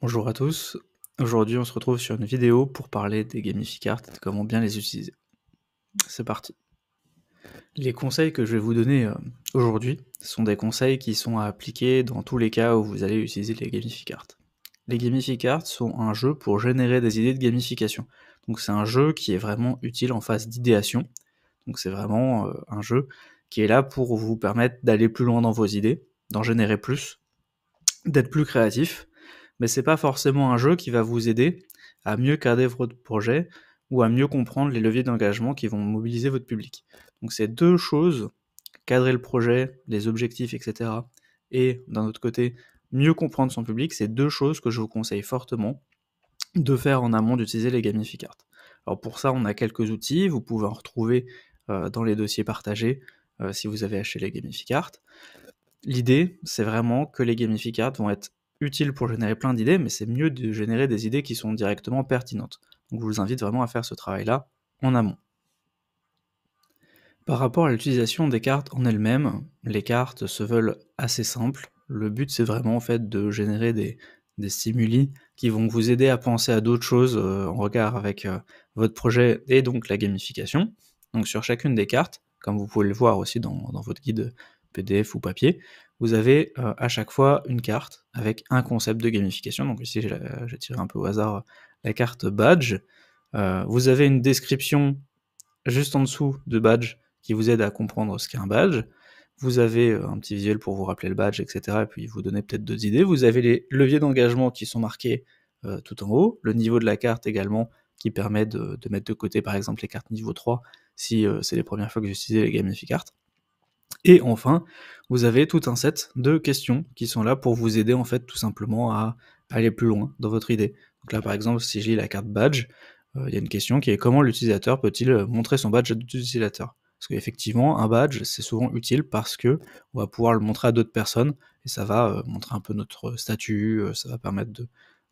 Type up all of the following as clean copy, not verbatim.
Bonjour à tous, aujourd'hui on se retrouve sur une vidéo pour parler des gamificards et de comment bien les utiliser. C'est parti. Les conseils que je vais vous donner aujourd'hui sont des conseils qui sont à appliquer dans tous les cas où vous allez utiliser les gamificards. Les gamificards sont un jeu pour générer des idées de gamification. Donc c'est un jeu qui est vraiment utile en phase d'idéation. Donc c'est vraiment un jeu qui est là pour vous permettre d'aller plus loin dans vos idées, d'en générer plus, d'être plus créatif, mais c'est pas forcément un jeu qui va vous aider à mieux cadrer votre projet ou à mieux comprendre les leviers d'engagement qui vont mobiliser votre public. Donc c'est deux choses, cadrer le projet, les objectifs, etc. et d'un autre côté, mieux comprendre son public, c'est deux choses que je vous conseille fortement de faire en amont d'utiliser les gamificards. Alors pour ça, on a quelques outils, vous pouvez en retrouver dans les dossiers partagés si vous avez acheté les gamificards. L'idée, c'est vraiment que les gamificards vont être utiles pour générer plein d'idées, mais c'est mieux de générer des idées qui sont directement pertinentes. Donc je vous invite vraiment à faire ce travail-là en amont. Par rapport à l'utilisation des cartes en elles-mêmes, les cartes se veulent assez simples. Le but, c'est vraiment en fait de générer des stimuli qui vont vous aider à penser à d'autres choses en regard avec votre projet et donc la gamification. Donc sur chacune des cartes, comme vous pouvez le voir aussi dans votre guide PDF ou papier, vous avez à chaque fois une carte avec un concept de gamification. Donc ici, j'ai tiré un peu au hasard la carte badge. Vous avez une description juste en dessous de badge qui vous aide à comprendre ce qu'est un badge. Vous avez un petit visuel pour vous rappeler le badge, etc. et puis vous donner peut-être d'autres idées. Vous avez les leviers d'engagement qui sont marqués tout en haut, le niveau de la carte également qui permet de mettre de côté par exemple les cartes niveau 3 si c'est les premières fois que vous utilisez les gamificards. Et enfin, vous avez tout un set de questions qui sont là pour vous aider en fait tout simplement à aller plus loin dans votre idée. Donc là par exemple, si je lis la carte badge, il y a une question qui est comment l'utilisateur peut-il montrer son badge à d'autres utilisateurs? Parce qu'effectivement, un badge, c'est souvent utile parce que on va pouvoir le montrer à d'autres personnes et ça va montrer un peu notre statut, ça va permettre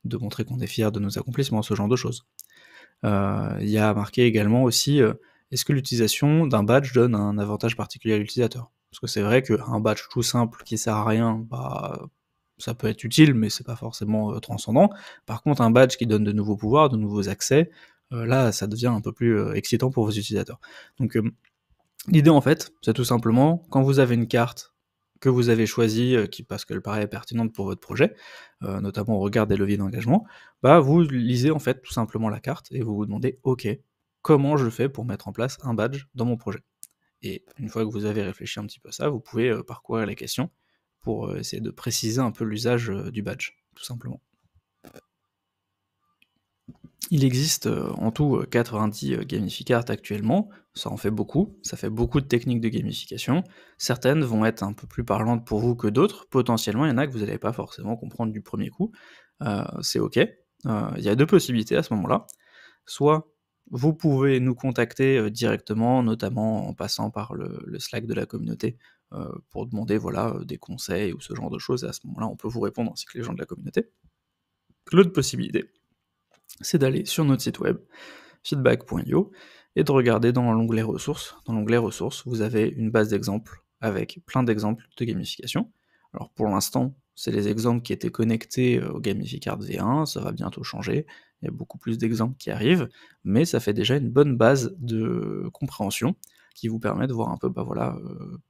de montrer qu'on est fier de nos accomplissements, ce genre de choses. Il y a marqué également aussi, est-ce que l'utilisation d'un badge donne un avantage particulier à l'utilisateur? Parce que c'est vrai qu'un badge tout simple qui sert à rien, bah, ça peut être utile, mais c'est pas forcément transcendant. Par contre, un badge qui donne de nouveaux pouvoirs, de nouveaux accès, là, ça devient un peu plus excitant pour vos utilisateurs. Donc, l'idée en fait, c'est tout simplement, quand vous avez une carte que vous avez choisie, parce qu'elle paraît pertinente pour votre projet, notamment au regard des leviers d'engagement, bah vous lisez en fait tout simplement la carte et vous vous demandez: «OK, comment je fais pour mettre en place un badge dans mon projet?» Et une fois que vous avez réfléchi un petit peu à ça, vous pouvez, parcourir les questions pour, essayer de préciser un peu l'usage, du badge, tout simplement. Il existe en tout 90 gamificards actuellement, ça en fait beaucoup, ça fait beaucoup de techniques de gamification. Certaines vont être un peu plus parlantes pour vous que d'autres, potentiellement il y en a que vous n'allez pas forcément comprendre du premier coup, c'est OK. Il y a deux possibilités à ce moment-là. Soit vous pouvez nous contacter directement, notamment en passant par le Slack de la communauté, pour demander voilà, des conseils ou ce genre de choses, et à ce moment-là on peut vous répondre ainsi que les gens de la communauté. L'autre possibilité, c'est d'aller sur notre site web, feedback.io, et de regarder dans l'onglet ressources. Dans l'onglet ressources, vous avez une base d'exemples avec plein d'exemples de gamification. Alors pour l'instant, c'est les exemples qui étaient connectés au Gamificard V1, ça va bientôt changer, il y a beaucoup plus d'exemples qui arrivent, mais ça fait déjà une bonne base de compréhension qui vous permet de voir un peu, bah voilà,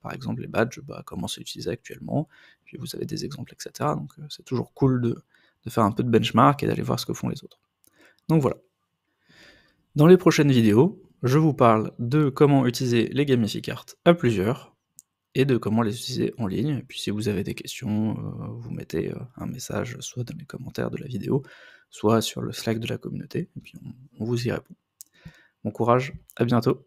par exemple les badges, bah, comment c'est utilisé actuellement, puis vous avez des exemples, etc. Donc c'est toujours cool de faire un peu de benchmark et d'aller voir ce que font les autres. Donc voilà. Dans les prochaines vidéos, je vous parle de comment utiliser les gamificards à plusieurs, et de comment les utiliser en ligne. Et puis si vous avez des questions, vous mettez un message soit dans les commentaires de la vidéo, soit sur le Slack de la communauté, et puis on vous y répond. Bon courage, à bientôt.